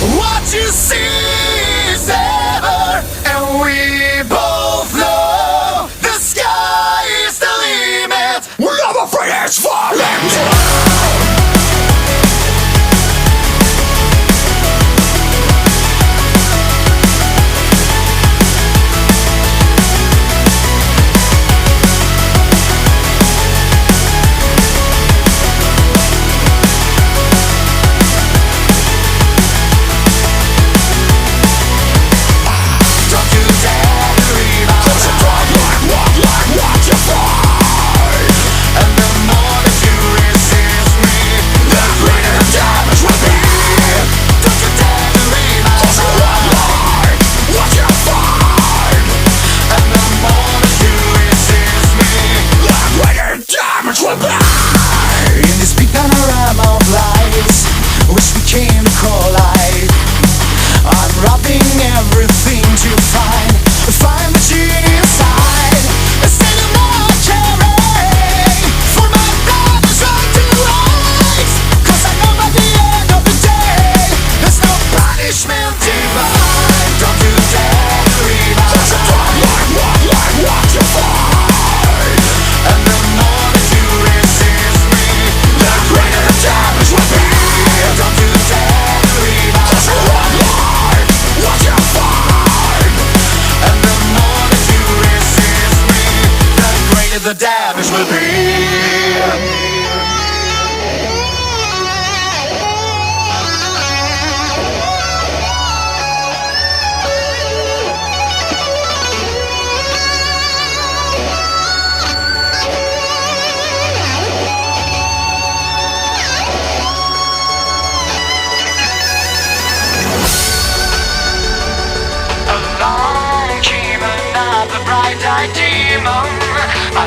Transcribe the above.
What you see is ever, and we both know the sky is the limit. We're never afraid it's falling down. In this big panorama of lives, which we came to call life, unwrapping everything to find the genie inside. Instead of not caring for my brothers right to rise, 'cause I know by the end of the day there's no punishment divine. Don't you dare to revive. Cause you don't like what you find. And the more that you resist me, the greater the damage will be. Don't you dare to revive. Cause you don't like what you find. And the more that you resist me, the greater the damage will be. Along came another bright-eyed demon. My